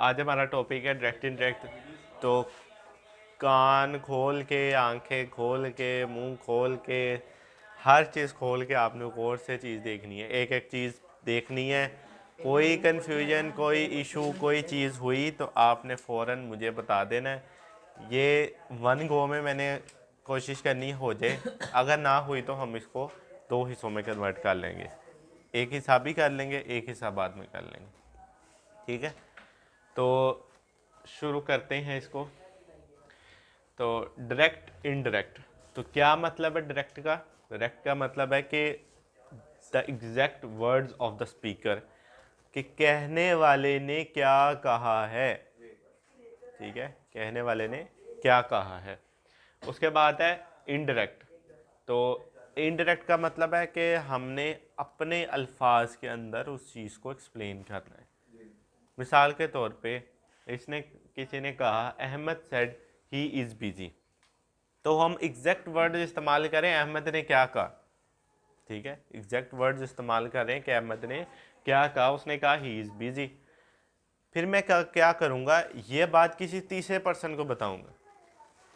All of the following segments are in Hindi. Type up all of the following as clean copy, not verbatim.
आज हमारा टॉपिक है डायरेक्ट इनडायरेक्ट। तो कान खोल के, आंखें खोल के, मुंह खोल के, हर चीज़ खोल के आपने गौर से चीज़ देखनी है, एक एक चीज़ देखनी है। कोई कन्फ्यूजन, कोई इशू, कोई चीज़ हुई तो आपने फ़ौरन मुझे बता देना है। ये वन गो में मैंने कोशिश करनी हो जाए, अगर ना हुई तो हम इसको दो हिस्सों में कन्वर्ट कर लेंगे, एक हिस्सा भी कर लेंगे, एक हिस्सा बाद में कर लेंगे। ठीक है, तो शुरू करते हैं इसको। तो डायरेक्ट इनडायरेक्ट, तो क्या मतलब है डायरेक्ट का? डायरेक्ट का मतलब है कि the exact words of the speaker, कि कहने वाले ने क्या कहा है। ठीक है, कहने वाले ने क्या कहा है। उसके बाद है इनडायरेक्ट। तो इनडायरेक्ट का मतलब है कि हमने अपने अल्फाज के अंदर उस चीज़ को एक्सप्लेन करना है। मिसाल के तौर पे इसने किसी ने कहा Ahmed said he is busy, तो हम एग्जैक्ट वर्ड इस्तेमाल करें अहमद ने क्या कहा। ठीक है, एग्जैक्ट वर्ड्स इस्तेमाल करें कि अहमद ने क्या कहा। उसने कहा ही इज़ बिजी। फिर मैं क्या करूँगा, ये बात किसी तीसरे पर्सन को बताऊँगा।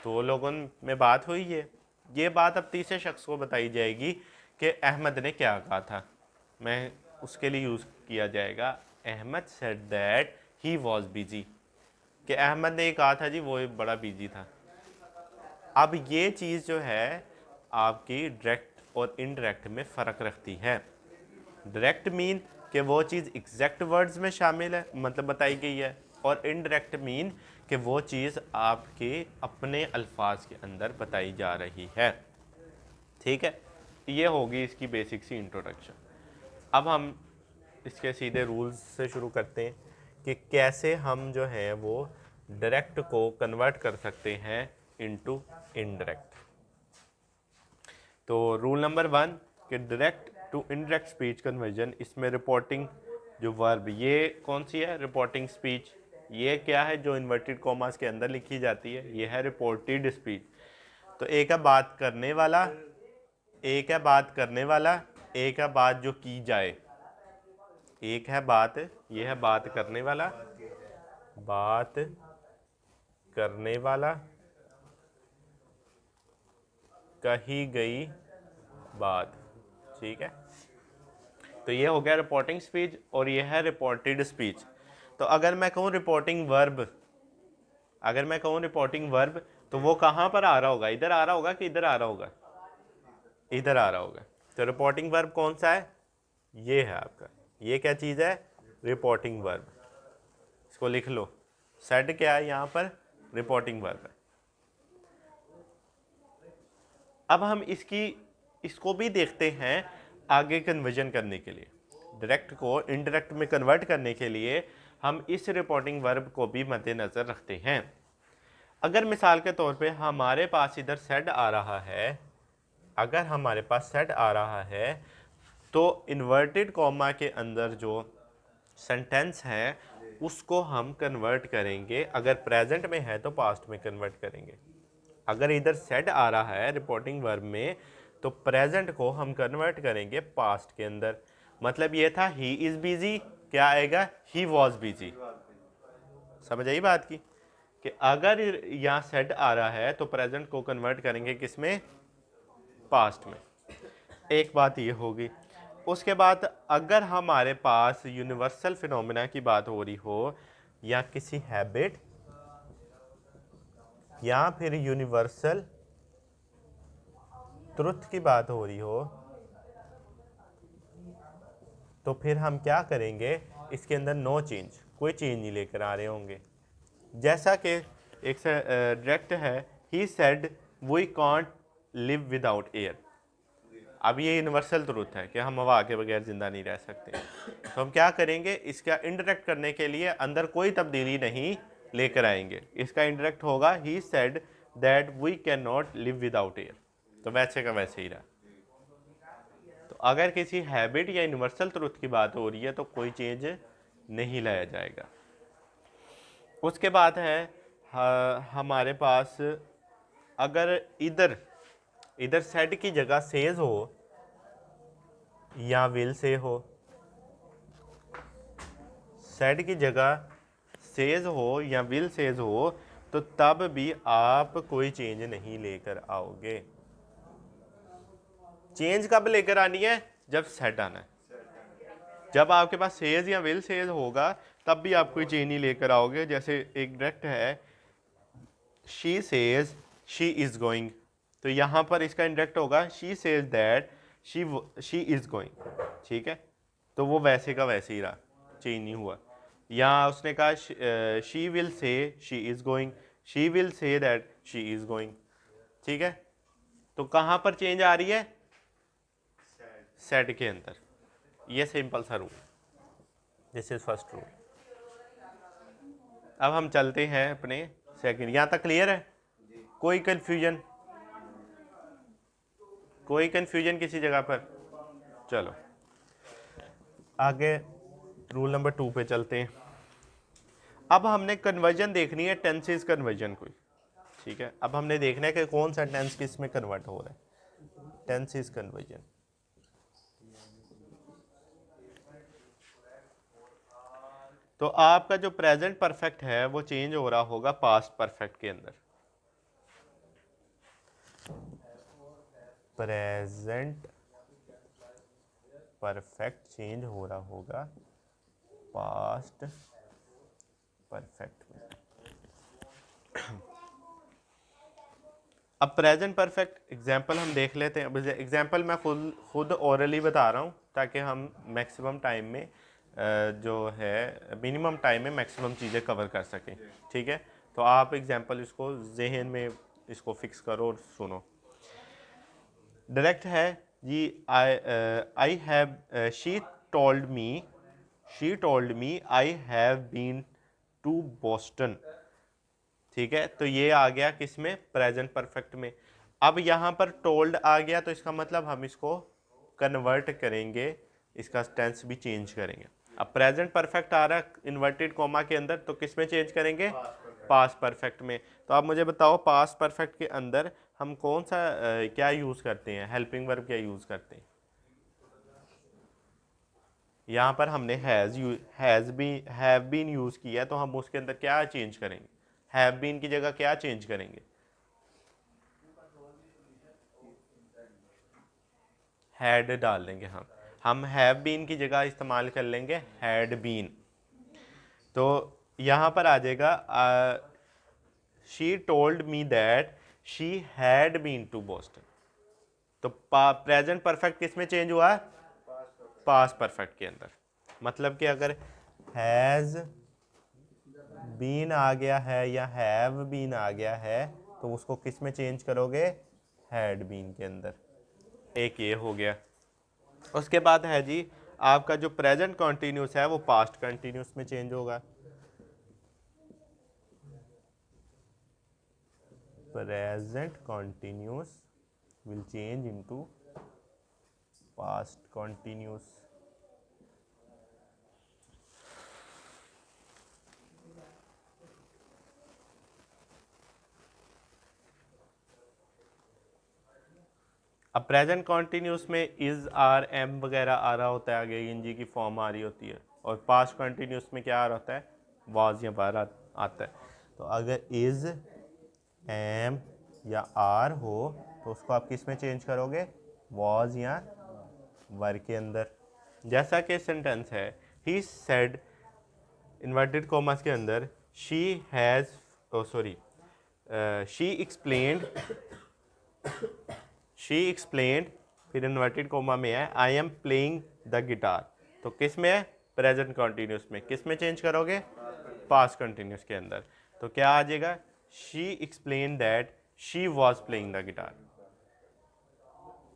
दो लोगों में बात हुई है, ये बात अब तीसरे शख्स को बताई जाएगी कि अहमद ने क्या कहा था। मैं उसके लिए यूज़ किया जाएगा Ahmed said that he was busy, कि अहमद ने कहा था जी वो बड़ा बिजी था। अब ये चीज़ जो है आपकी डायरेक्ट और इनडायरेक्ट में फ़र्क रखती है। डायरेक्ट मीन कि वो चीज़ एग्जैक्ट वर्ड्स में शामिल है, मतलब बताई गई है, और इनडायरेक्ट मीन कि वो चीज़ आपके अपने अल्फाज के अंदर बताई जा रही है। ठीक है, ये होगी इसकी बेसिक सी इंट्रोडक्शन। अब हम इसके सीधे रूल्स से शुरू करते हैं कि कैसे हम जो है वो डायरेक्ट को कन्वर्ट कर सकते हैं इनटू इनडायरेक्ट। तो रूल नंबर 1 कि direct to indirect speech conversion, इसमें रिपोर्टिंग जो वर्ब, ये कौन सी है? Reporting speech. ये क्या है? जो इन्वर्टेड कॉमास के अंदर लिखी जाती है, ये है रिपोर्टेड स्पीच। तो एक है बात करने वाला, एक है बात करने वाला, एक है बात जो की जाए। एक है बात, ये है बात करने वाला, बात करने वाला, कही गई बात। ठीक है, तो ये हो गया रिपोर्टिंग स्पीच और ये है रिपोर्टेड स्पीच। तो अगर मैं कहूँ रिपोर्टिंग वर्ब, अगर मैं कहूँ रिपोर्टिंग वर्ब, तो वो कहाँ पर आ रहा होगा? इधर आ रहा होगा कि इधर आ रहा होगा? इधर आ रहा होगा। तो रिपोर्टिंग वर्ब कौन सा है? ये है आपका, ये क्या चीज़ है? Reporting verb. इसको लिख लो, सेड क्या है यहाँ पर? रिपोर्टिंग वर्ब है। अब हम इसको भी देखते हैं आगे कन्वर्जन करने के लिए। डायरेक्ट को इनडायरेक्ट में कन्वर्ट करने के लिए हम इस रिपोर्टिंग वर्ब को भी मद्देनज़र रखते हैं। अगर मिसाल के तौर पे हमारे पास इधर सेड आ रहा है, अगर हमारे पास सेड आ रहा है, तो इन्वर्टेड कॉमा के अंदर जो सेंटेंस है उसको हम कन्वर्ट करेंगे। अगर प्रेजेंट में है तो पास्ट में कन्वर्ट करेंगे। अगर इधर सेड आ रहा है रिपोर्टिंग वर्ब में, तो प्रेजेंट को हम कन्वर्ट करेंगे पास्ट के अंदर। मतलब ये था ही इज़ बिजी, क्या आएगा? ही वॉज बिजी। समझ आई बात की? कि अगर यहाँ सेड आ रहा है तो प्रेजेंट को कन्वर्ट करेंगे किसमें? पास्ट में। एक बात ये होगी। उसके बाद अगर हमारे पास यूनिवर्सल फिनोमेना की बात हो रही हो, या किसी हैबिट, या फिर यूनिवर्सल ट्रुथ की बात हो रही हो, तो फिर हम क्या करेंगे? इसके अंदर नो चेंज, कोई चेंज नहीं लेकर आ रहे होंगे। जैसा कि एक डायरेक्ट है, he said we can't live without air. अब ये यूनिवर्सल ट्रूथ है कि हम हवा के बगैर ज़िंदा नहीं रह सकते। तो हम क्या करेंगे? इसका इंडायरेक्ट करने के लिए अंदर कोई तब्दीली नहीं लेकर आएंगे। इसका इंडायरेक्ट होगा he said that we can not live without air. तो वैसे का वैसे ही रहा। तो अगर किसी हैबिट या यूनिवर्सल ट्रूथ की बात हो रही है तो कोई चेंज नहीं लाया जाएगा। उसके बाद है हमारे पास अगर इधर इधर सेड की जगह सेज हो या विल से हो, सेड की जगह सेज हो या विल सेज हो तो तब भी आप कोई चेंज नहीं लेकर आओगे। चेंज कब लेकर आनी है? जब सेड आना है। जब आपके पास सेज या विल सेज होगा तब भी आप कोई चेंज नहीं लेकर आओगे। जैसे एक डायरेक्ट है she says she is going, तो यहां पर इसका इंडायरेक्ट होगा she says that she is going, ठीक है, तो वो वैसे का वैसे ही रहा, चेंज नहीं हुआ। या उसने कहा she will say she is going, she will say that she is going, ठीक है, तो कहां पर चेंज आ रही है? सेड के अंदर। ये सिंपल सा rule, this is first rule. अब हम चलते हैं अपने सेकंड। यहां तक क्लियर है? कोई कंफ्यूजन? कोई कंफ्यूजन किसी जगह पर? चलो आगे रूल नंबर 2 पे चलते हैं। अब हमने कन्वर्जन देखनी है, टेंसेस कन्वर्जन कोई, ठीक है। अब हमने देखना है कि कौन सा टेंस किस में कन्वर्ट हो रहा है, टेंसेस कन्वर्जन। तो आपका जो प्रेजेंट परफेक्ट है वो चेंज हो रहा होगा पास्ट परफेक्ट के अंदर। प्रेजेंट परफेक्ट चेंज हो रहा होगा पास्ट परफेक्ट में। अब प्रेजेंट परफेक्ट एग्जांपल हम देख लेते हैं। अब एग्जांपल मैं खुद ओरली बता रहा हूँ ताकि हम मैक्सिमम टाइम में जो है मिनिमम टाइम में मैक्सिमम चीज़ें कवर कर सकें, ठीक है। तो आप एग्जांपल इसको जहन में इसको फिक्स करो और सुनो। डायरेक्ट है जी, I have she told me I have been to Boston, ठीक है। तो ये आ गया किस में? प्रेजेंट परफेक्ट में। अब यहाँ पर टोल्ड आ गया तो इसका मतलब हम इसको कन्वर्ट करेंगे, इसका टेंस भी चेंज करेंगे। अब प्रेजेंट परफेक्ट आ रहा है इन्वर्टेड कॉमा के अंदर, तो किस में चेंज करेंगे? पास्ट परफेक्ट में। तो आप मुझे बताओ पास्ट परफेक्ट के अंदर हम कौन सा क्या यूज़ करते हैं, हेल्पिंग वर्ब क्या यूज़ करते हैं? यहाँ पर हमने हैव बीन यूज़ किया है, तो हम उसके अंदर क्या चेंज करेंगे? हैव बीन की जगह क्या चेंज करेंगे? हैड डाल देंगे। हम हैव बीन की जगह इस्तेमाल कर लेंगे हैड बीन। तो यहाँ पर आ जाएगा she told me that she had been to Boston. तो प्रेजेंट परफेक्ट किस में चेंज हुआ? पास्ट परफेक्ट के अंदर। मतलब कि अगर हैज़ बीन आ गया है या हैव बीन आ गया है तो उसको किस में चेंज करोगे? हैड बीन के अंदर। एक ये हो गया। उसके बाद है जी आपका जो प्रेजेंट कॉन्टिन्यूस है वो पास्ट कंटिन्यूस में चेंज होगा। Present continuous will change into past continuous. अब प्रेजेंट कॉन्टिन्यूस में इज आर एम वगैरह आ रहा होता है, आगे ing की फॉर्म आ रही होती है, और पास्ट कॉन्टिन्यूस में क्या आ रहा होता है? वाज या वर आता है। तो अगर इज एम या आर हो तो उसको आप किस में चेंज करोगे? वाज या वर के अंदर। जैसा कि सेंटेंस है ही सेड इन्वर्टेड कॉमर्स के अंदर शी हैज़ शी एक्सप्लेन्ड फिर इन्वर्टेड कोमा में है I am playing the guitar. तो किस में है? प्रेजेंट कॉन्टिन्यूस में। किस में चेंज करोगे? पास्ट कंटिन्यूस के अंदर। तो क्या आ जाएगा? She explain that she was playing the guitar.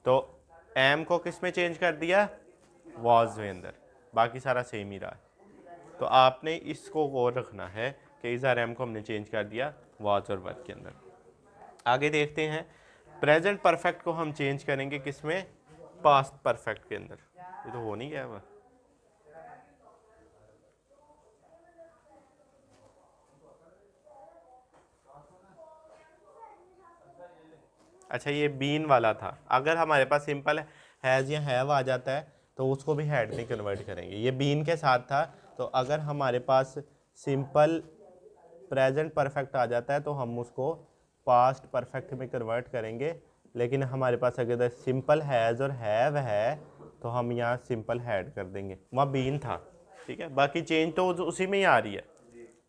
तो एम को किस में चेंज कर दिया? वॉज में अंदर। बाकी सारा सेम ही रहा है। तो आपने इसको गौर रखना है कि इस आर एम को हमने चेंज कर दिया वॉज और वर्क के अंदर। आगे देखते हैं प्रेजेंट परफेक्ट को हम चेंज करेंगे किस में? पास्ट परफेक्ट के अंदर। ये तो हो नहीं गया वह। अच्छा ये बीन वाला था। अगर हमारे पास सिंपल हैज़ या हैव आ जाता है तो उसको भी हैड में कन्वर्ट करेंगे। ये बीन के साथ था, तो अगर हमारे पास सिंपल प्रेजेंट परफेक्ट आ जाता है तो हम उसको पास्ट परफेक्ट में कन्वर्ट करेंगे। लेकिन हमारे पास अगर सिंपल हैज़ और हैव है तो हम यहाँ सिंपल हैड कर देंगे, वहाँ बीन था, ठीक है। बाकी चेंज तो उसी में ही आ रही है,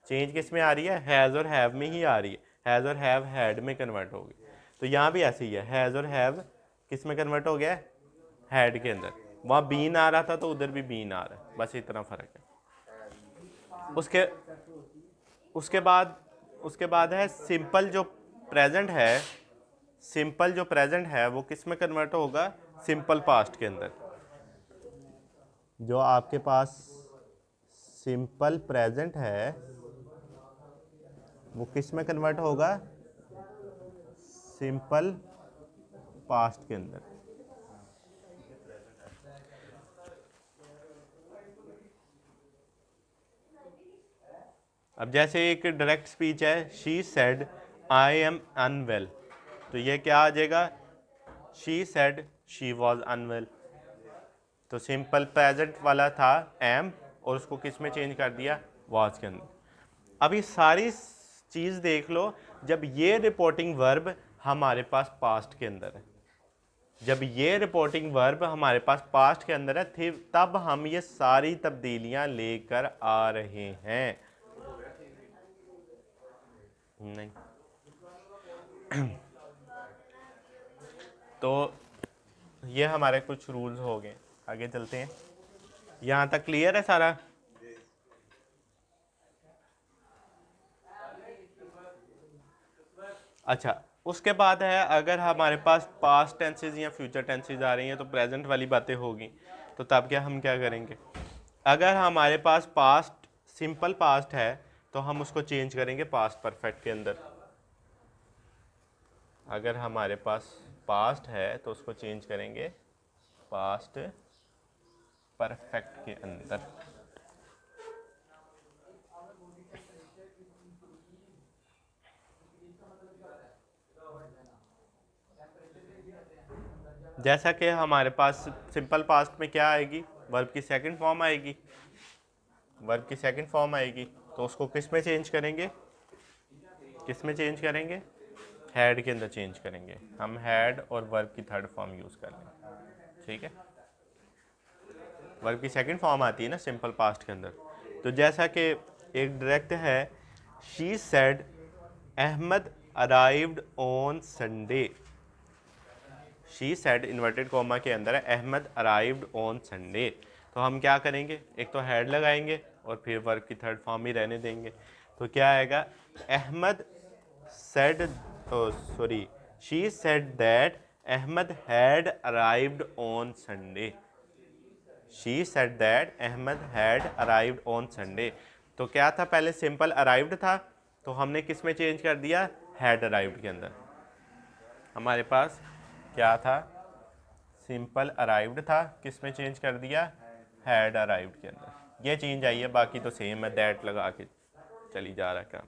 चेंज किस में आ रही है, हैज़ और हैव में ही आ रही है। हैज़ और हैव हैड में कन्वर्ट होगी। तो यहाँ भी ऐसे ही है, हैज़ और हैव किस में कन्वर्ट हो गया है, हैड के अंदर। वहाँ बीन आ रहा था तो उधर भी बीन आ रहा है, बस इतना फ़र्क है। उसके बाद है सिंपल जो प्रेजेंट है, सिंपल जो प्रेजेंट है वो किस में कन्वर्ट होगा, सिंपल पास्ट के अंदर। जो आपके पास सिंपल प्रेजेंट है वो किस में कन्वर्ट होगा, सिंपल पास्ट के अंदर। अब जैसे एक डायरेक्ट स्पीच है, she said I am unwell, तो ये क्या आ जाएगा, she said she was unwell. तो सिंपल प्रेजेंट वाला था एम और उसको किस में चेंज कर दिया, वॉज के अंदर। अब ये सारी चीज़ देख लो, जब ये रिपोर्टिंग वर्ब हमारे पास पास्ट के अंदर है, जब ये रिपोर्टिंग वर्ब हमारे पास पास्ट के अंदर है, तब हम ये सारी तब्दीलियां लेकर आ रहे हैं। नहीं तो ये हमारे कुछ रूल्स हो गए, आगे चलते हैं। यहाँ तक क्लियर है सारा? अच्छा, उसके बाद है अगर हमारे पास पास्ट टेंसेज या फ्यूचर टेंसेज आ रही हैं तो प्रेजेंट वाली बातें होगी, तो तब क्या हम क्या करेंगे, अगर हमारे पास पास्ट सिंपल पास्ट है तो हम उसको चेंज करेंगे पास्ट परफेक्ट के अंदर। अगर हमारे पास पास्ट है तो उसको चेंज करेंगे पास्ट परफेक्ट के अंदर। जैसा कि हमारे पास सिंपल पास्ट में क्या आएगी, वर्ब की सेकंड फॉर्म आएगी, वर्ब की सेकंड फॉर्म आएगी, तो उसको किस में चेंज करेंगे, किस में चेंज करेंगे, हैड के अंदर चेंज करेंगे। हम हैड और वर्ब की थर्ड फॉर्म यूज़ कर लेंगे, ठीक है। वर्ब की सेकंड फॉर्म आती है ना सिंपल पास्ट के अंदर। तो जैसा कि एक डायरेक्ट है, she said Ahmed arrived on Sunday, she said inverted comma के अंदर है अहमद अराइव्ड ऑन संडे, तो हम क्या करेंगे, एक तो हैड लगाएंगे और फिर वर्ब की थर्ड फॉर्म ही रहने देंगे। तो क्या आएगा, Ahmed said, sorry, she said that Ahmed had arrived on Sunday, she said that Ahmed had arrived on Sunday. तो क्या था, पहले सिंपल अराइव्ड था तो हमने किस में चेंज कर दिया, हैड अराइव्ड के अंदर। हमारे पास क्या था, सिंपल अराइव्ड था, किस में चेंज कर दिया, हैड अराइव्ड के अंदर। ये चेंज आई है, बाकी तो सेम है, दैट लगा के चली जा रहा है काम।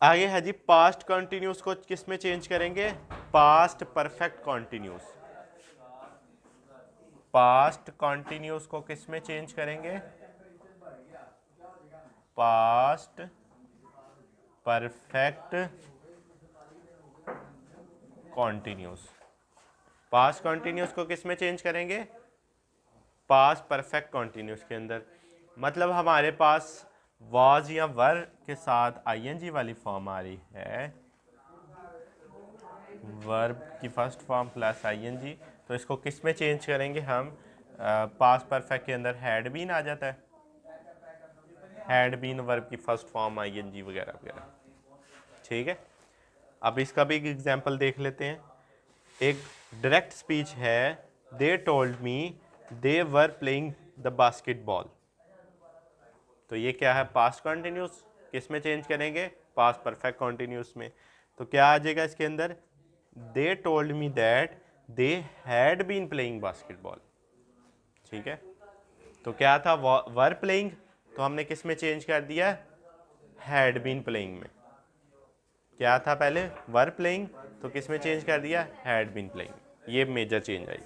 आगे है जी, पास्ट कॉन्टिन्यूस को किस में चेंज करेंगे, past perfect continuous. Past continuous को किस में चेंज करेंगे, past perfect continuous. Past continuous को किस में चेंज करेंगे, पास्ट परफेक्ट कॉन्टिन्यूस के अंदर। मतलब हमारे पास वाज या वर के साथ आईएनजी वाली फॉर्म आ रही है, वर्ब की फर्स्ट फॉर्म प्लस आईएनजी, तो इसको किस में चेंज करेंगे हम, पास्ट परफेक्ट के अंदर हैड बीन आ जाता है, हैड बीन वर्ब की फर्स्ट फॉर्म आईएनजी वगैरह वगैरह, ठीक है। अब इसका भी एक एग्जांपल देख लेते हैं। एक डायरेक्ट स्पीच है, दे told me they were playing the basketball, तो ये क्या है, पास्ट कॉन्टिन्यूस, किस में चेंज करेंगे, पास्ट परफेक्ट कॉन्टिन्यूस में। तो क्या आ जाएगा इसके अंदर, they told me that they had been playing basketball, ठीक है। तो क्या था, वर प्लेइंग, तो हमने किस में चेंज कर दिया, हैड बीन प्लेइंग में। क्या था पहले, वर प्लेइंग, तो किस में चेंज कर दिया, हैड बीन प्लेइंग। ये मेजर चेंज आई।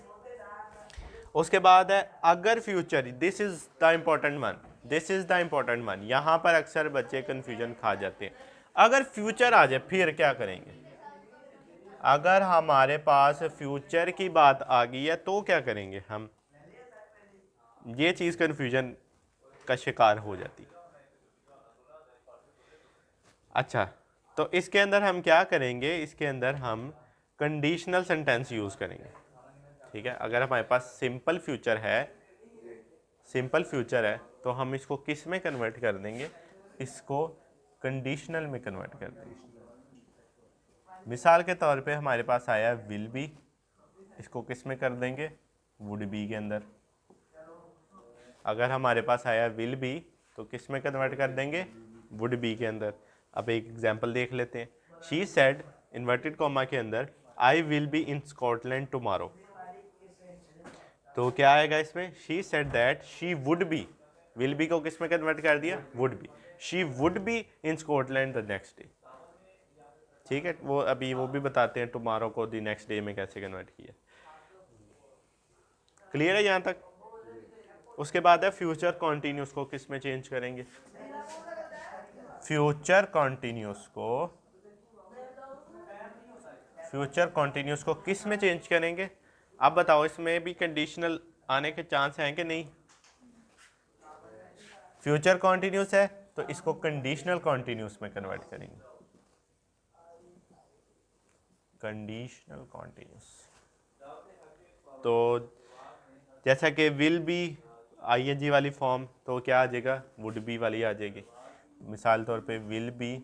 उसके बाद है अगर future, this is the important one, this is the important one. यहाँ पर अक्सर बच्चे कंफ्यूजन खा जाते हैं। अगर फ्यूचर आ जाए फिर क्या करेंगे? अगर हमारे पास फ्यूचर की बात आ गई है तो क्या करेंगे हम? ये चीज़ कंफ्यूजन का शिकार हो जाती है। अच्छा, तो इसके अंदर हम क्या करेंगे? इसके अंदर हम कंडीशनल सेंटेंस यूज़ करेंगे। ठीक है, अगर हमारे पास सिंपल फ्यूचर है तो हम इसको किस में कन्वर्ट कर देंगे? इसको कंडीशनल में कन्वर्ट कर देंगे। मिसाल के तौर पे हमारे पास आया विल बी, इसको किस में कर देंगे? वुड बी के अंदर। अगर हमारे पास आया विल बी तो किस में कन्वर्ट कर देंगे? वुड बी के अंदर। अब एक एग्जांपल देख लेते हैं। शी सेड इन्वर्टेड कॉमा के अंदर I will be in Scotland tomorrow. तो क्या आएगा इसमें? She said that she would be, will be को किस में कन्वर्ट कर दिया? Would be. She would be in Scotland the next day. ठीक है, वो अभी वो भी बताते हैं टुमारो को द नेक्स्ट डे में कैसे कन्वर्ट किया। क्लियर है यहाँ तक? उसके बाद है फ्यूचर कॉन्टिन्यूस को किस में चेंज करेंगे? फ्यूचर कॉन्टिन्यूस को किस में चेंज करेंगे? अब बताओ, इसमें भी कंडीशनल आने के चांस हैं कि नहीं? फ्यूचर कॉन्टिन्यूस है तो इसको कंडीशनल कॉन्टिन्यूस में कन्वर्ट करेंगे। कंडीशनल कॉन्टिन्यूस तो जैसा कि विल बी आईएनजी वाली फॉर्म, तो क्या आ जाएगा? वुड बी वाली आ जाएगी। मिसाल तौर पे विल बी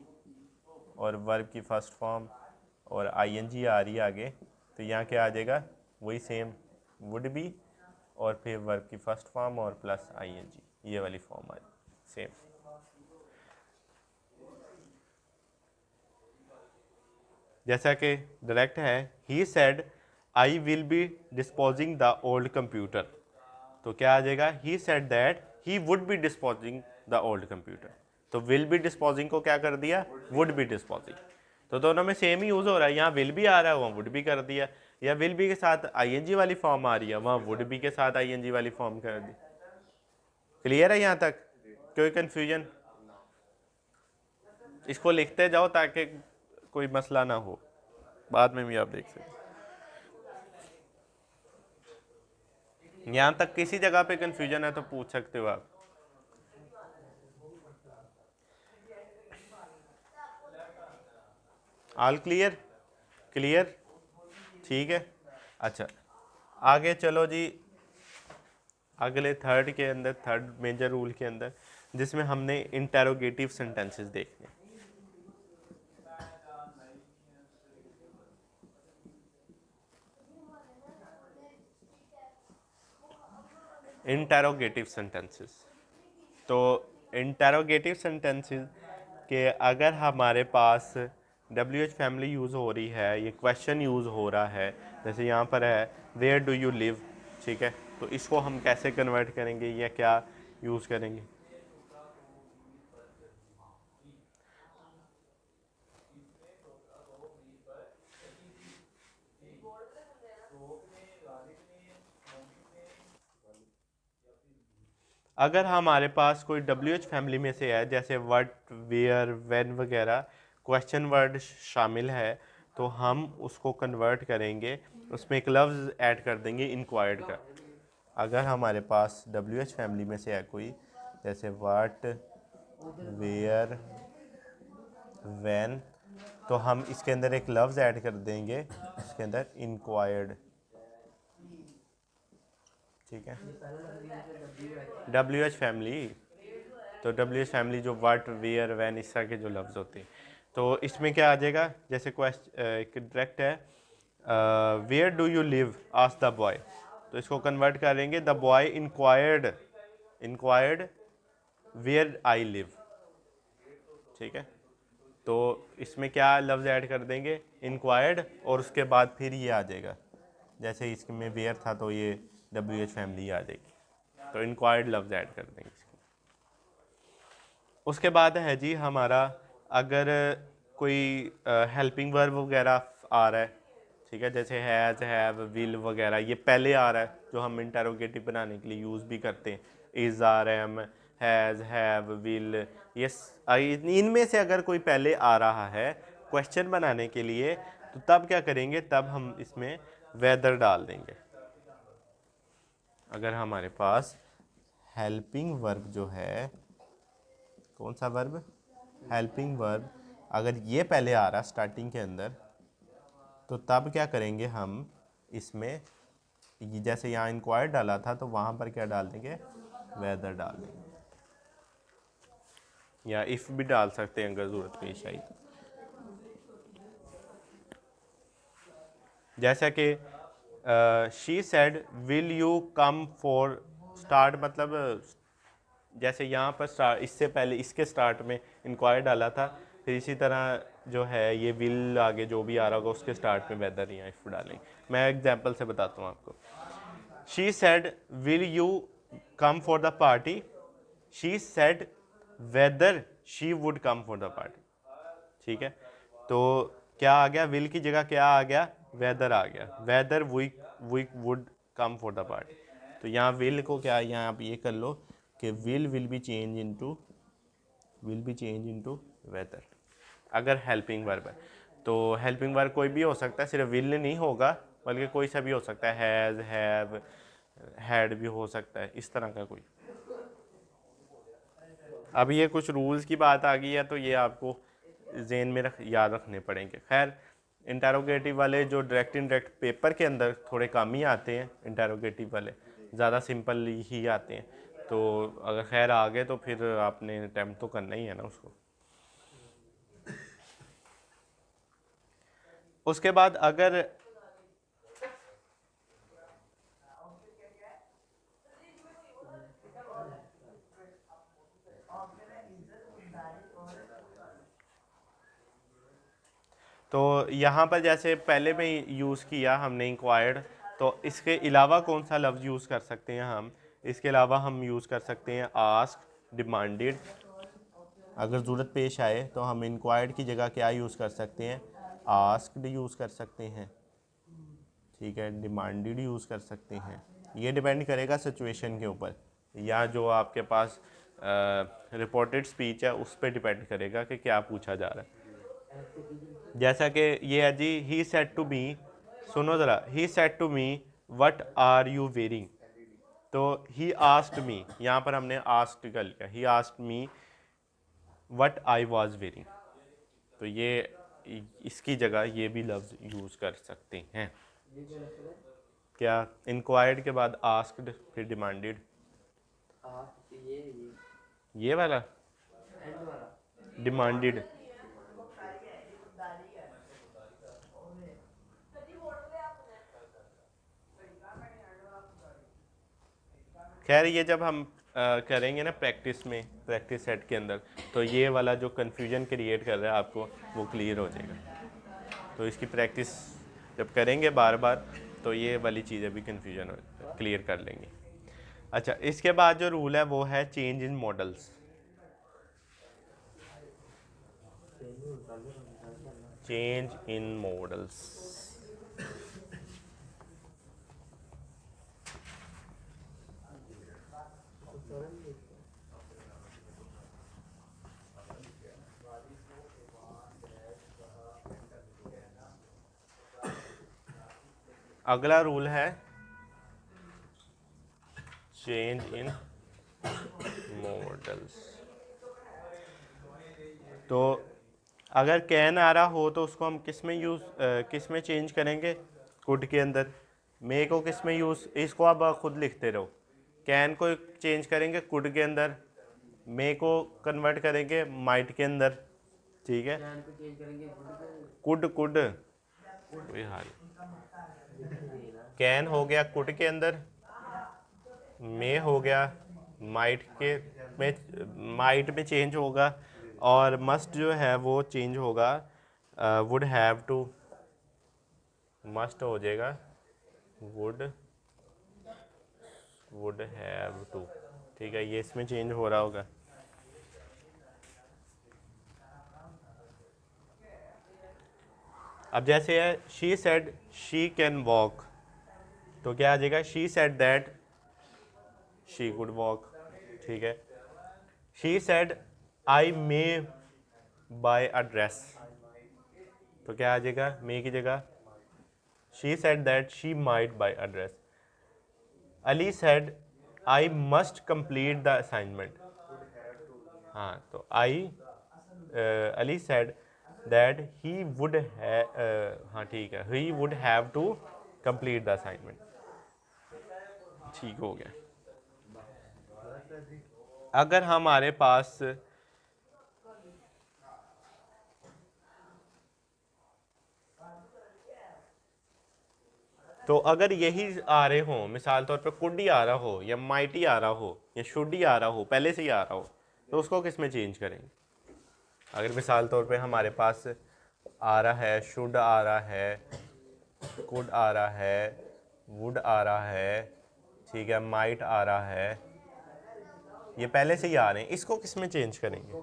और वर्ब की फर्स्ट फॉर्म और आईएनजी आ रही है आगे, तो यहाँ क्या आ जाएगा? वही सेम वुड बी और फिर वर्ब की फर्स्ट फॉर्म और प्लस आईएनजी, ये वाली फॉर्म आ जाएगी सेम। जैसा कि डायरेक्ट है, he said I will be disposing the old computer, तो क्या आ जाएगा? ही said that he would be disposing the old computer. तो विल बी डिस्पोजिंग को क्या कर दिया? Would be disposing. तो दोनों में सेम ही यूज हो रहा है। यहाँ विल बी आ रहा है, वहाँ वुड बी कर दिया, या विल बी के साथ आईएनजी वाली फॉर्म आ रही है, वहाँ वुड बी के साथ आईएनजी वाली फॉर्म कर दी। क्लियर है यहाँ तक? कोई कंफ्यूजन? इसको लिखते जाओ ताकि कोई मसला ना हो, बाद में भी आप देख सकते। यहाँ तक किसी जगह पे कंफ्यूजन है तो पूछ सकते हो आप। All clear? क्लियर, ठीक है। अच्छा, आगे चलो जी, अगले थर्ड के अंदर, थर्ड मेजर रूल के अंदर, जिसमें हमने इंटेरोगेटिव सेंटेंसेस देखने। इंटेरोगेटिव सेंटेंसेस, तो इंटेरोगेटिव सेंटेंसेस के अगर हमारे पास WH फैमिली यूज़ हो रही है, ये क्वेश्चन यूज़ हो रहा है, जैसे यहाँ पर है वेयर डू यू लिव, ठीक है, तो इसको हम कैसे कन्वर्ट करेंगे या क्या यूज़ करेंगे? अगर हमारे पास कोई WH फैमिली में से है, जैसे व्हाट, वेयर, व्हेन वगैरह क्वेश्चन वर्ड शामिल है, तो हम उसको कन्वर्ट करेंगे, उसमें एक लफ्ज़ ऐड कर देंगे इंक्वायर्ड का। अगर हमारे पास WH फैमिली में से है कोई, जैसे व्हाट, वेयर, व्हेन, तो हम इसके अंदर एक लफ्ज़ ऐड कर देंगे, इसके अंदर इंक्वायर्ड। ठीक है, WH फैमिली, तो WH फैमिली जो व्हाट, वेयर, व्हेन इस तरह के जो लफ्ज़ होते हैं, तो इसमें क्या आ जाएगा? जैसे क्वेश्चन एक डायरेक्ट है where do you live, asked the boy, तो इसको कन्वर्ट करेंगे the boy inquired where I live. ठीक है, तो इसमें क्या लफ्ज़ ऐड कर देंगे? इंक्वायर्ड, और उसके बाद फिर ये आ जाएगा, जैसे इसमें वेयर था तो ये WH फैमिली आ जाएगी, तो इंक्वायर्ड लफ्ज़ ऐड कर देंगे इसमें। उसके बाद है जी हमारा, अगर कोई हेल्पिंग वर्ब वगैरह आ रहा है, ठीक है, जैसे हैज़, हैव, विल वगैरह, ये पहले आ रहा है जो हम इंटेरोगेटिव बनाने के लिए यूज़ भी करते हैं। Is, are, am, has, have, will, ये इनमें से अगर कोई पहले आ रहा है क्वेश्चन बनाने के लिए, तो तब क्या करेंगे, तब हम इसमें वेदर डाल देंगे। अगर हमारे पास हेल्पिंग वर्ब जो है, कौन सा वर्ब, हेल्पिंग वर्ब, अगर ये पहले आ रहा स्टार्टिंग के अंदर, तो तब क्या करेंगे हम इसमें, जैसे यहाँ इंक्वायर डाला था तो वहाँ पर क्या डाल देंगे, वेदर डाल देंगे, या इफ़ भी डाल सकते हैं अगर ज़रूरत पेश आई तो। जैसा कि she said will you come for start, मतलब जैसे यहाँ पर स्टार्ट, इससे पहले इसके स्टार्ट में इंक्वायर डाला था, फिर इसी तरह जो है ये विल आगे जो भी आ रहा होगा उसके स्टार्ट में वेदर या इफ़ डालेंगे। मैं एग्जांपल से बताता हूँ आपको। She said will you come for the party, she said whether she would come for the party. ठीक है, तो क्या आ गया, विल की जगह क्या आ गया, वेदर आ गया, whether we would come for the party. तो यहाँ विल को क्या, यहाँ आप ये कर लो कि will be change into whether, अगर हेल्पिंग वर्ब है। तो हेल्पिंग वर्ब कोई भी हो सकता है, सिर्फ विल नहीं होगा, बल्कि कोई सा भी हो सकता है, हैज़, हैव, हैड भी हो सकता है, इस तरह का कोई। अब ये कुछ रूल्स की बात आ गई है, तो ये आपको जेन में याद रखने पड़ेंगे। खैर, इंटेरोगेटिव वाले जो डायरेक्ट इनडायरेक्ट पेपर के अंदर थोड़े कम ही आते हैं, इंटेरोगेटिव वाले ज़्यादा सिंपल ही आते हैं। तो अगर खैर आ गए तो फिर आपने अटैम्प्ट तो करना ही है ना उसको। उसके बाद अगर तो यहाँ पर जैसे पहले में यूज़ किया हमने इंक्वायर्ड, तो इसके अलावा कौन सा लफ्ज़ यूज़ कर सकते हैं हम, इसके अलावा हम यूज़ कर सकते हैं आस्क, डिमांडेड। अगर ज़रूरत पेश आए तो हम इंक्वायर्ड की जगह क्या यूज़ कर सकते हैं, आस्क्ड यूज़ कर सकते हैं। ठीक है, डिमांडेड यूज़ कर सकते हैं। ये डिपेंड करेगा सिचुएशन के ऊपर, या जो आपके पास रिपोर्टेड स्पीच है उस पर डिपेंड करेगा कि क्या पूछा जा रहा है। जैसा कि ये है जी, ही सेड टू मी, सुनो ज़रा, he said to me what are you wearing. तो ही आस्क्ड मी, यहाँ पर हमने आस्क्ड कर लिया, he asked me what I was wearing. तो ये इसकी जगह ये भी लफ्ज़ यूज़ कर सकते हैं। क्या, इंक्वायर्ड के बाद आस्क्ड, फिर डिमांडेड, ये वाला डिमांडेड। खैर, ये जब हम करेंगे ना प्रैक्टिस में, प्रैक्टिस सेट के अंदर, तो ये वाला जो कन्फ्यूजन क्रिएट कर रहा है आपको, वो क्लियर हो जाएगा। तो इसकी प्रैक्टिस जब करेंगे बार बार, तो ये वाली चीज़ें भी कन्फ्यूजन क्लियर कर लेंगे। अच्छा, इसके बाद जो रूल है वो है change in models. Change in models, अगला रूल है चेंज इन मॉडल्स। तो अगर कैन आ रहा हो तो उसको हम किस में चेंज करेंगे, कुड के अंदर। मे को किस में यूज़, इसको आप खुद लिखते रहो। कैन को चेंज करेंगे कुड के अंदर, मे को कन्वर्ट करेंगे माइट के अंदर। ठीक है, कुड कुड कोई हाल, कैन हो गया कुड के अंदर, मे हो गया माइट के माइट में चेंज होगा, और मस्ट जो है वो चेंज होगा, वुड हैव टू, मस्ट हो जाएगा वुड हैव टू। ठीक है, ये इसमें चेंज हो रहा होगा। अब जैसे है she said she can walk, तो क्या आ जाएगा, she said that she could walk. ठीक है, she said I may buy a dress, तो क्या आ जाएगा मे की जगह? She said that she might buy a dress. Ali said I must complete the assignment. हाँ, तो I Ali said that he would हाँ ठीक है, he would have to complete the assignment. ठीक हो गया। अगर हमारे पास तो अगर यही आ रहे हो, मिसाल तौर पे कुड ही आ रहा हो या माइट ही आ रहा हो या शुड ही आ रहा हो, पहले से ही आ रहा हो, तो उसको किस में चेंज करेंगे? अगर मिसाल तौर पे हमारे पास आ रहा है, शुड आ रहा है, कुड आ रहा है, वुड आ रहा है, ठीक है, माइट आ रहा है, ये पहले से ही आ रहे हैं, इसको किस में चेंज करेंगे?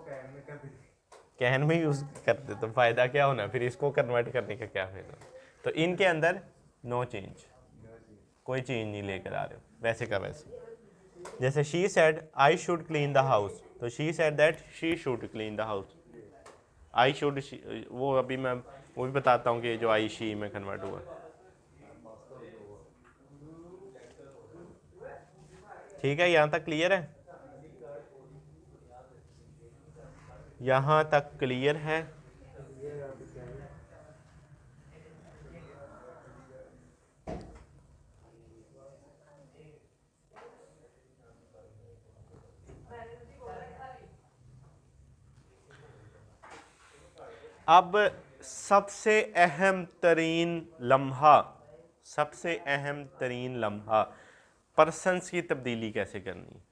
कैन में यूज़ करते तो फ़ायदा क्या होना, फिर इसको कन्वर्ट करने का क्या फ़ायदा? तो इनके अंदर नो चेंज, कोई चेंज नहीं लेकर आ रहे हो, वैसे का वैसे। जैसे she said I should clean the house, तो she said that she should clean the house. I should, वो अभी मैं वो भी बताता हूँ कि जो आई शी में कन्वर्ट हुआ। ठीक है, यहाँ तक क्लियर है? यहाँ तक क्लियर है? अब सबसे अहम तरीन लम्हा, सबसे अहम तरीन लम्हा, पर्सन्स की तब्दीली कैसे करनी है।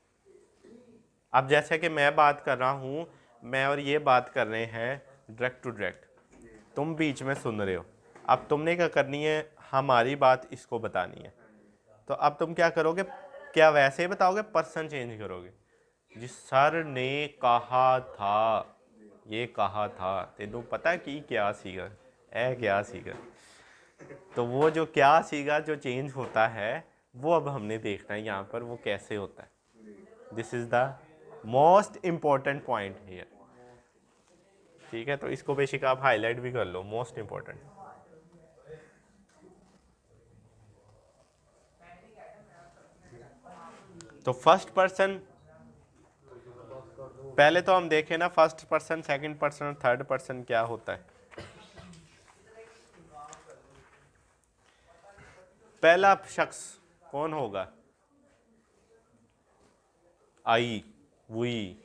अब जैसे कि मैं बात कर रहा हूँ, मैं और ये बात कर रहे हैं डायरेक्ट टू डायरेक्ट, तुम बीच में सुन रहे हो। अब तुमने क्या करनी है, हमारी बात इसको बतानी है। तो अब तुम क्या करोगे, क्या वैसे ही बताओगे, पर्सन चेंज करोगे? जिस सर ने कहा था, ये कहा था, तेनू पता कि क्या सीगा, ए क्या सीगा। तो वो जो क्या सीगा जो चेंज होता है, वो अब हमने देखना है यहाँ पर वो कैसे होता है। This is the most important point here. ठीक है, तो इसको बेसिक आप हाईलाइट भी कर लो, मोस्ट इम्पॉर्टेंट। तो फर्स्ट पर्सन, पहले तो हम देखें ना, फर्स्ट पर्सन, सेकंड पर्सन और थर्ड पर्सन क्या होता है। पहला शख्स कौन होगा? आई, वी,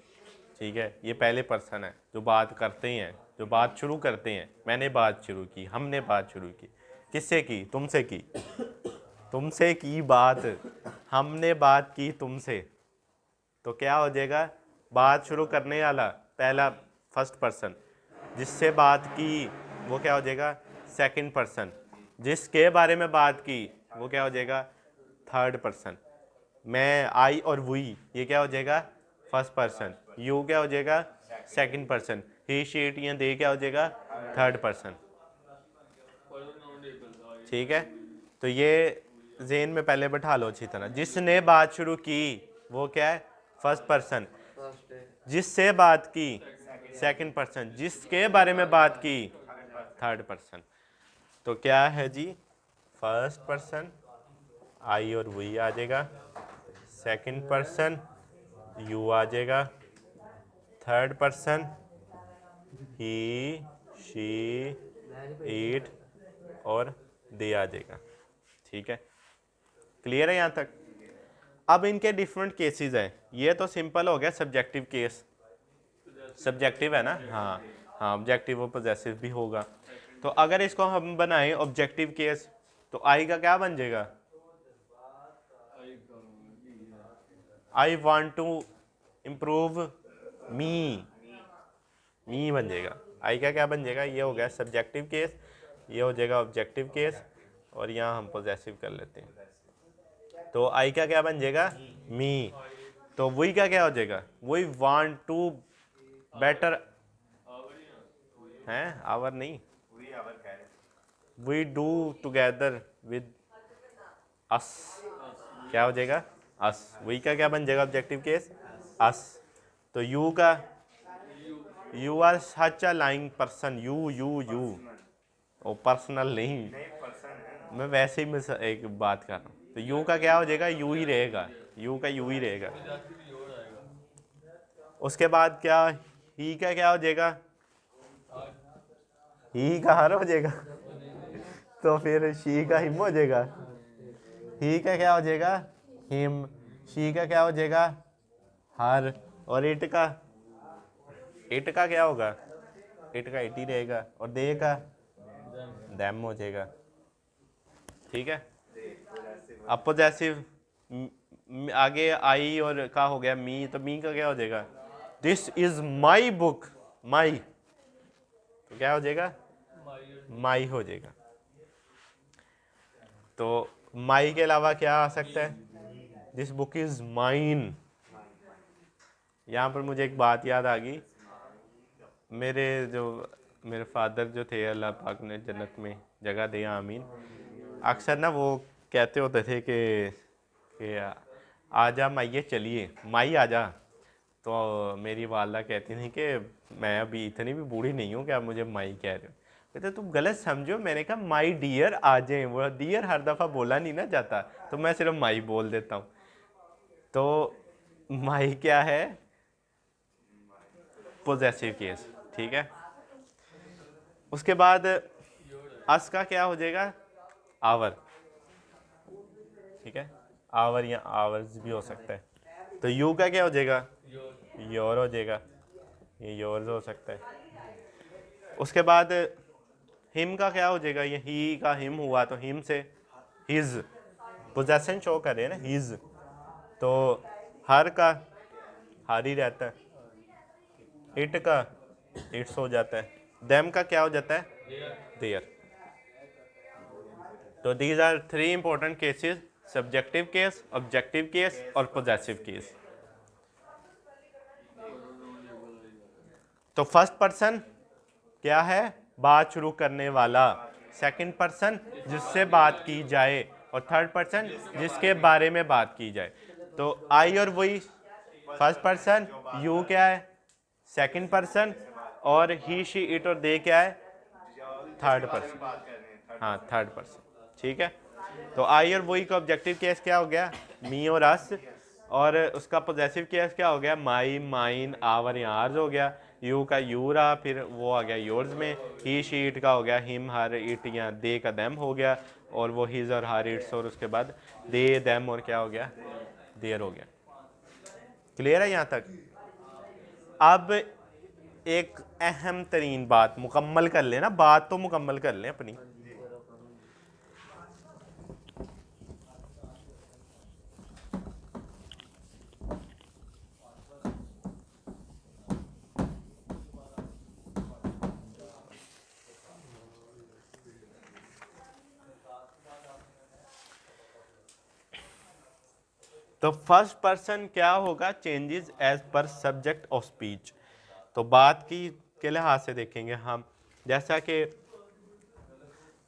ठीक है, ये पहले पर्सन है जो बात करते हैं, जो बात शुरू करते हैं। मैंने बात शुरू की, हमने बात शुरू की, किससे की? तुमसे की, तुमसे की बात, हमने बात की तुमसे। तो क्या हो जाएगा, बात शुरू करने वाला पहला फर्स्ट पर्सन, जिससे बात की वो क्या हो जाएगा, सेकंड पर्सन, जिसके बारे में बात की वो क्या हो जाएगा, थर्ड पर्सन। मैं, आई और वी, ये क्या हो जाएगा, फर्स्ट पर्सन। यू क्या हो जाएगा, second person. He, she, it, ये दे क्या हो जाएगा, थर्ड पर्सन। ठीक है, तो ये जेन में पहले बैठा लो अच्छी तरह। जिसने बात शुरू की वो क्या है, फर्स्ट पर्सन। जिससे बात की, सेकंड पर्सन। जिसके बारे में बात की, थर्ड पर्सन। तो क्या है जी, फर्स्ट पर्सन आई और वी आ जाएगा, सेकंड पर्सन यू आ जाएगा, third person he, she, it और दे आ जाएगा। ठीक है, क्लियर है यहाँ तक? अब इनके डिफरेंट केसेस हैं। ये तो सिंपल हो गया सब्जेक्टिव केस, सब्जेक्टिव है ना, हाँ हाँ, ऑब्जेक्टिव और पोजेसिव भी होगा। तो अगर इसको हम बनाएं ऑब्जेक्टिव केस, तो आई का क्या बन जाएगा, आई वॉन्ट टू इम्प्रूव मी, मी बन जाएगा। आई का क्या बन जाएगा, ये हो गया सब्जेक्टिव केस, ये हो जाएगा ऑब्जेक्टिव केस, और यहाँ हम पोजेसिव कर लेते हैं। तो आई का क्या बन जाएगा, मी। तो वही का क्या हो जाएगा, वही वांट टू बेटर, हैं आवर नहीं, we do together with us, क्या हो जाएगा, अस। वही का क्या बन जाएगा ऑब्जेक्टिव केस, अस। तो यू का, you are such a lying person, you oh personal नहीं, मैं वैसे ही मैं एक बात कर रहा हूँ। तो यू का क्या हो जाएगा, यू ही रहेगा, यू का यू ही रहेगा। उसके बाद क्या, ही का क्या हो जाएगा, ही का हर हो जाएगा। तो फिर शी का हिम हो जाएगा, ही का क्या हो जाएगा, हिम, शी का क्या हो जाएगा, हर, और इट का क्या होगा, इट का इट ही रहेगा, और दे का दैम हो जाएगा। ठीक है। अब पॉजेसिव आगे आई और का हो गया मी, तो मी का क्या हो जाएगा, दिस इज माई बुक, माई, तो क्या हो जाएगा, माई हो जाएगा। तो माई के अलावा क्या आ सकता है, दिस बुक इज माइन। यहाँ पर मुझे एक बात याद आ गई, मेरे फादर जो थे, अल्लाह पाक ने जन्नत में जगह दे आमीन, अक्सर ना वो कहते होते थे कि आजा माइये चलिए, माई आजा। तो मेरी वालदा कहती थी कि मैं अभी इतनी भी बूढ़ी नहीं हूँ कि आप मुझे माई कह रहे हो। कहते तुम गलत समझो, मैंने कहा माई डियर आ जाए, वो डियर हर दफ़ा बोला नहीं ना जाता, तो मैं सिर्फ माई बोल देता हूँ। तो माई क्या है, पोजेसिव केस। ठीक है। उसके बाद अस का क्या हो जाएगा, आवर। ठीक है, आवर या आवर्स भी हो सकता है। तो यू का क्या हो जाएगा, योर हो जाएगा, ये योर्स हो सकता है। उसके बाद हिम का क्या हो जाएगा, ये ही का हिम हुआ तो हिम से हिज, पोजेशन शो कर रहे हैं ना, हिज। तो हर का हर ही रहता है, इट का इट्स हो जाता है, देम का क्या हो जाता है, देयर। तो these are three important cases, subjective case, objective case और पोजेसिव केस। तो फर्स्ट पर्सन क्या है, बात शुरू करने वाला, सेकंड पर्सन जिससे बात की जाए, और थर्ड पर्सन जिसके बारे में बात की जाए। तो आई और वही फर्स्ट पर्सन, यू क्या है सेकंड पर्सन, और ही शी इट और दे क्या है थर्ड पर्सन। हाँ, थर्ड पर्सन। ठीक है। तो आई और वही का ऑब्जेक्टिव केस क्या हो गया, मी और अस, और उसका पोजेसिव केस क्या हो गया, माई, माइन, आवर या आर्स हो गया। यू का यू रहा, फिर वो आ गया योर्स में। ही शी इट का हो गया हिम, हर, इट या दे का दैम हो गया, और वो हिज और हर, इट्स, और उसके बाद दे, दैम और क्या हो गया, देयर हो गया। क्लियर है यहाँ तक। अब एक अहम तरीन बात मुकम्मल कर लेना, बात तो मुकम्मल कर लें अपनी। तो फर्स्ट पर्सन क्या होगा, changes as per subject of speech. तो बात की के लिहाज से देखेंगे हम, जैसा कि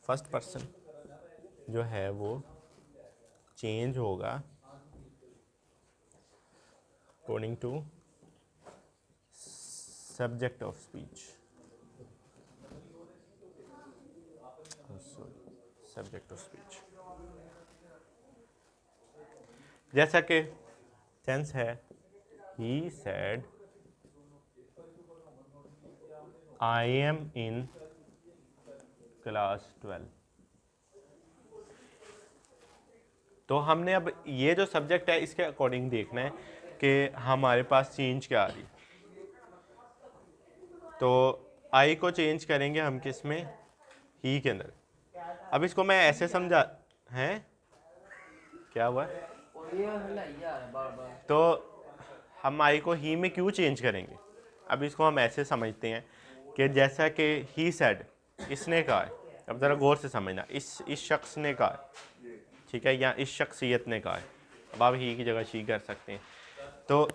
फर्स्ट पर्सन जो है वो चेंज होगा according to subject of speech, subject of speech. जैसा कि सेंस है, he said I am in class 12। तो हमने अब ये जो सब्जेक्ट है इसके अकॉर्डिंग देखना है कि हमारे पास चेंज क्या आ रही। तो आई को चेंज करेंगे हम किस में, ही के अंदर। अब इसको मैं ऐसे समझा है, क्या हुआ, तो हम आई को ही में क्यों चेंज करेंगे। अब इसको हम ऐसे समझते हैं कि जैसा कि ही सेड, इसने कहा है। अब ज़रा गौर से समझना, इस शख्स ने कहा है, ठीक है, या इस शख्सियत ने कहा है। अब आप ही की जगह शी कर सकते हैं। तो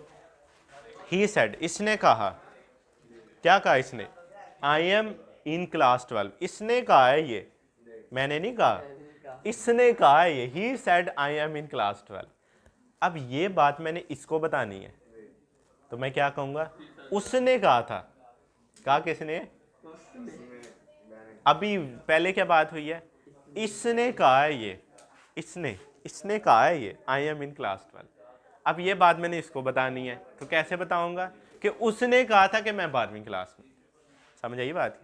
ही सेड, इसने कहा, क्या कहा इसने, आई एम इन क्लास 12। इसने कहा है ये, मैंने नहीं कहा, इसने कहा है ये, ही said I am in class 12। अब ये बात मैंने इसको बतानी है, तो मैं क्या कहूँगा, उसने कहा था। कहा किसने? अभी पहले क्या बात हुई है, इसने कहा है ये, इसने कहा है ये, आई एम इन क्लास 12। अब ये बात मैंने इसको बतानी है, तो कैसे बताऊंगा कि उसने कहा था कि मैं 12वीं क्लास में। समझ आई बात?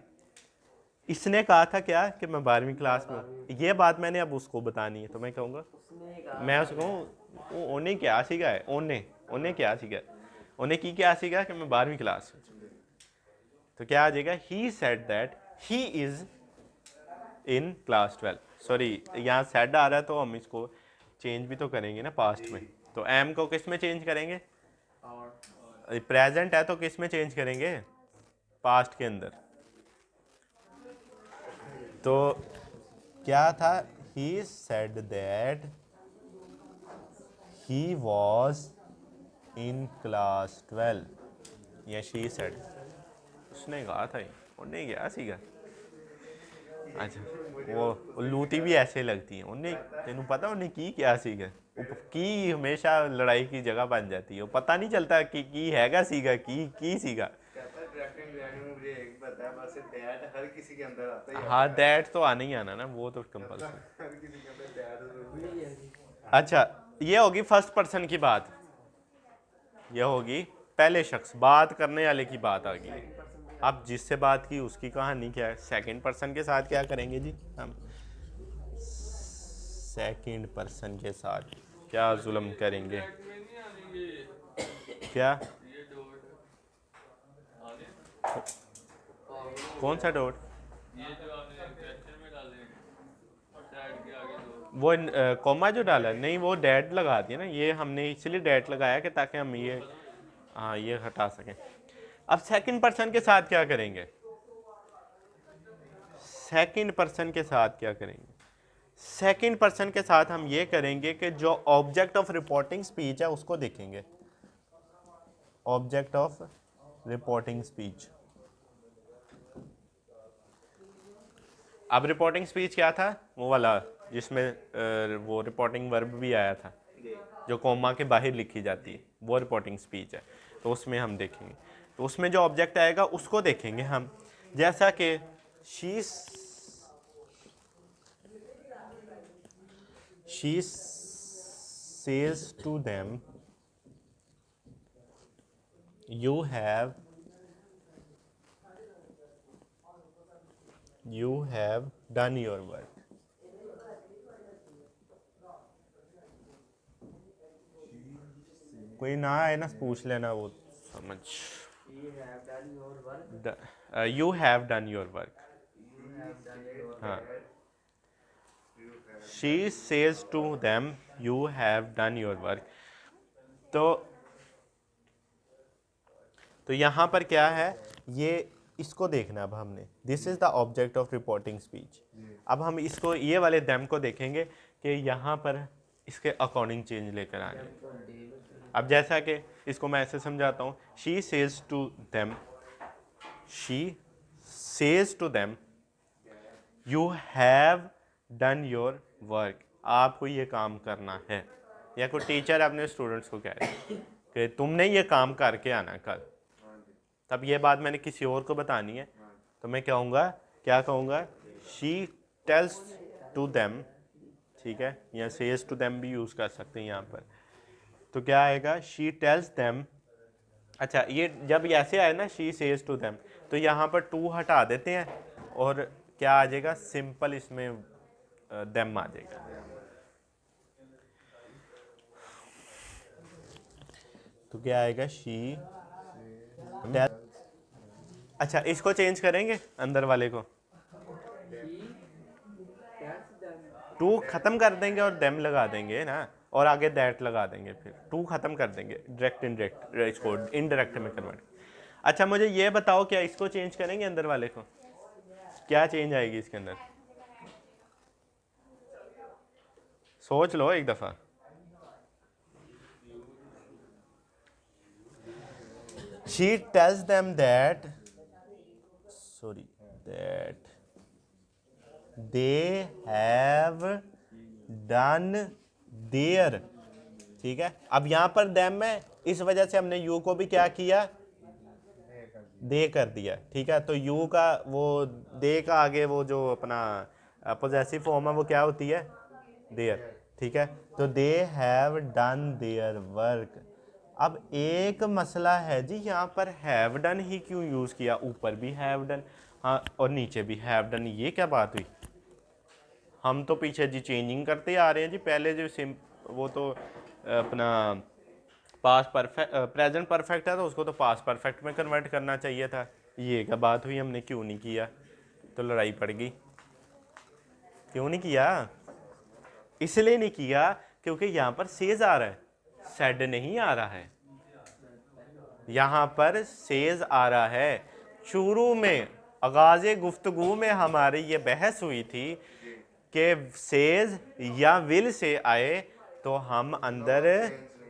इसने कहा था क्या कि मैं 12वीं क्लास में हूँ, ये बात मैंने अब उसको बतानी है, तो मैं कहूँगा, मैं उसको उन्हें क्या सीखा है, उन्हें क्या सीखा है, उन्हें की क्या सीखा कि मैं 12वीं क्लास में। तो क्या आ जाएगा, ही said that he is in class 12। Sorry, यहाँ सेड आ रहा है तो हम इसको चेंज भी तो करेंगे ना पास्ट में। तो एम को किस में चेंज करेंगे? प्रेजेंट है तो किस में चेंज करेंगे? पास्ट के अंदर। तो क्या था, ही said that he was in class 12, या शी सेड, उसने कहा था, उन्हें क्या सीखा। अच्छा, वो लूटी भी ऐसे लगती है, उन्हें तेनू पता उन्हें की क्या सीखा। की हमेशा लड़ाई की जगह बन जाती है, वो पता नहीं चलता कि की हैगा सीखा, की सीखा। हाँ, दैट तो आना ही आना ना, वो तो कंपल्सरी। अच्छा, ये होगी फर्स्ट पर्सन की बात, ये होगी पहले शख्स, बात करने वाले की बात आ गई। अब जिससे बात की उसकी कहानी क्या है। सेकंड पर्सन के साथ क्या करेंगे जी हम? सेकंड पर्सन के साथ क्या जुल्म करेंगे? क्या? कौन सा डॉट? वो कॉमा जो डाला है, नहीं वो डैट लगा दिया ना, ये हमने इसलिए डैट लगाया कि ताकि हम ये, हाँ, ये हटा सकें। अब सेकंड पर्सन के साथ क्या करेंगे? सेकंड पर्सन के साथ क्या करेंगे? सेकंड पर्सन के साथ हम ये करेंगे कि जो ऑब्जेक्ट ऑफ रिपोर्टिंग स्पीच है उसको देखेंगे। Object of reporting speech. अब रिपोर्टिंग स्पीच क्या था? वो वाला जिसमें वो रिपोर्टिंग वर्ब भी आया था, जो कॉमा के बाहर लिखी जाती है, वो रिपोर्टिंग स्पीच है। तो उसमें हम देखेंगे, तो उसमें जो ऑब्जेक्ट आएगा उसको देखेंगे हम। जैसा कि she says to them you have done your work। कोई ना आए ना पूछ लेना, वो समझ। You have done your work. हाँ, she says to them you have done your work. तो यहाँ पर क्या है, ये इसको देखना। अब हमने this is the object of reporting speech. अब हम इसको, ये वाले देम को देखेंगे कि यहाँ पर इसके अकॉर्डिंग चेंज लेकर आने। अब जैसा कि इसको मैं ऐसे समझाता हूँ, she says to them you have done your work. आपको ये काम करना है, या कोई टीचर अपने स्टूडेंट्स को कह रहे हैं कि तुमने ये काम करके आना कल। तब ये बात मैंने किसी और को बतानी है, तो मैं कहूँगा, क्या कहूँगा, शी टेल्स टू देम, ठीक है, या सेज टू देम भी यूज़ कर सकते हैं यहाँ पर। तो क्या आएगा, शी टेल्स देम। अच्छा, ये जब ऐसे आए ना, शी सेज टू देम, तो यहाँ पर टू हटा देते हैं और क्या आ जाएगा, सिंपल इसमें देम आ जाएगा। तो क्या आएगा, शी टेल। अच्छा, इसको चेंज करेंगे, अंदर वाले को टू खत्म कर देंगे और देम लगा देंगे ना, और आगे दैट लगा देंगे, फिर टू खत्म कर देंगे, डायरेक्ट इनडायरेक्ट, इसको इनडायरेक्ट में कन्वर्ट। अच्छा, मुझे ये बताओ, क्या इसको चेंज करेंगे अंदर वाले को? क्या चेंज आएगी इसके अंदर? सोच लो एक दफा। She tells them that they have done their, ठीक है। अब यहाँ पर them में इस वजह से हमने यू को भी क्या किया, दे कर दिया। ठीक है, तो यू का वो दे का आगे वो जो अपना पोजेसिव फॉर्म है वो क्या होती है, देयर। ठीक है, तो they have done their work. अब एक मसला है जी, यहाँ पर हैव डन ही क्यों यूज़ किया, ऊपर भी हैव डन हाँ और नीचे भी हैव डन, ये क्या बात हुई। हम तो पीछे जी चेंजिंग करते आ रहे हैं जी, पहले जो वो तो अपना पास्ट परफेक्ट प्रेजेंट परफेक्ट है तो उसको तो पास्ट परफेक्ट में कन्वर्ट करना चाहिए था। ये क्या बात हुई, हमने क्यों नहीं किया, तो लड़ाई पड़ गई। क्यों नहीं किया, इसलिए नहीं किया क्योंकि यहाँ पर सेज आ रहा है, सेड नहीं आ रहा है। यहाँ पर सेज आ रहा है। शुरू में आगाज़ गुफ्तगू में हमारी ये बहस हुई थी कि सेज या विल से आए तो हम अंदर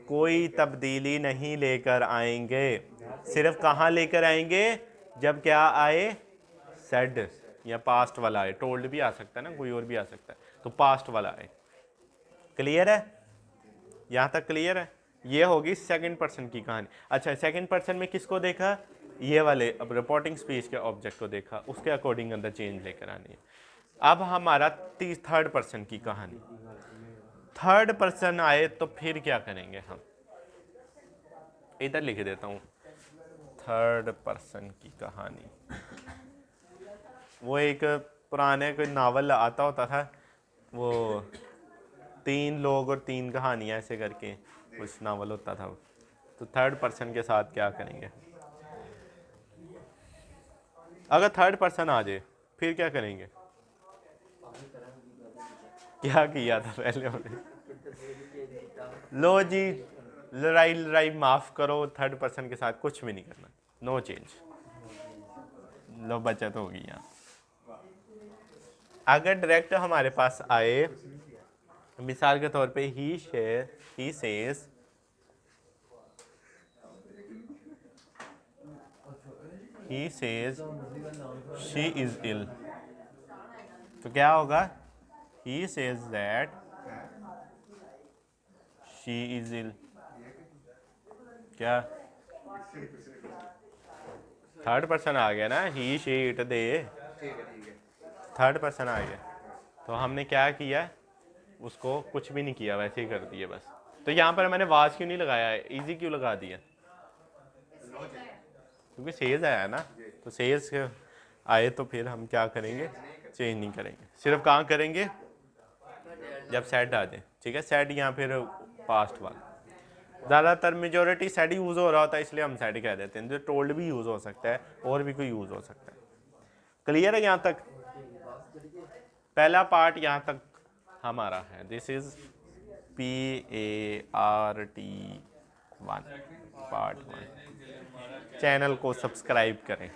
कोई तब्दीली नहीं लेकर आएंगे, सिर्फ कहाँ लेकर आएंगे, जब क्या आए, सेड या पास्ट वाला आए। टोल्ड भी आ सकता है ना, कोई और भी आ सकता है, तो पास्ट वाला आए। क्लियर है, यहाँ तक क्लियर है। ये होगी सेकंड पर्सन की कहानी। अच्छा, सेकंड पर्सन में किसको देखा, ये वाले अब रिपोर्टिंग स्पीच के ऑब्जेक्ट को देखा, उसके अकॉर्डिंग अंदर चेंज लेकर आनी है। अब हमारा थर्ड पर्सन की कहानी, थर्ड पर्सन आए तो फिर क्या करेंगे हम, इधर लिख देता हूँ थर्ड पर्सन की कहानी। वो एक पुराने कोई नावल आता होता था, वो 3 लोग और 3 कहानियाँ ऐसे करके कुछ नावल होता था। तो थर्ड पर्सन के साथ क्या करेंगे, अगर थर्ड पर्सन आ जाए फिर क्या करेंगे, क्या किया था पहले हमने, लो जी लड़ाई लड़ाई माफ करो, थर्ड पर्सन के साथ कुछ भी नहीं करना, नो चेंज, लो बचत होगी यहाँ। अगर डायरेक्ट हमारे पास आए, मिसाल के तौर पे he says she is ill, तो क्या होगा, he says that she is ill. क्या थर्ड पर्सन आ गया ना, he she it they, third person आ गया। तो हमने क्या किया, उसको कुछ भी नहीं किया, वैसे ही कर दिया बस। तो यहाँ पर मैंने वाज क्यों नहीं लगाया है, इजी क्यों लगा दिया, क्योंकि सेज आया ना, तो सेज आए तो फिर हम क्या करेंगे, चेंज नहीं करेंगे, सिर्फ कहाँ करेंगे, जब सेट आ जाए। ठीक है, सेट या फिर पास्ट वाला, ज़्यादातर मेजोरिटी सेट यूज़ हो रहा होता है इसलिए हम सेट कह देते हैं, जो टोल्ड भी यूज़ हो सकता है और भी कोई यूज़ हो सकता है। क्लियर है यहाँ तक, पहला पार्ट यहाँ तक हमारा है। This is PART1 part 1। Channel को सब्सक्राइब करें।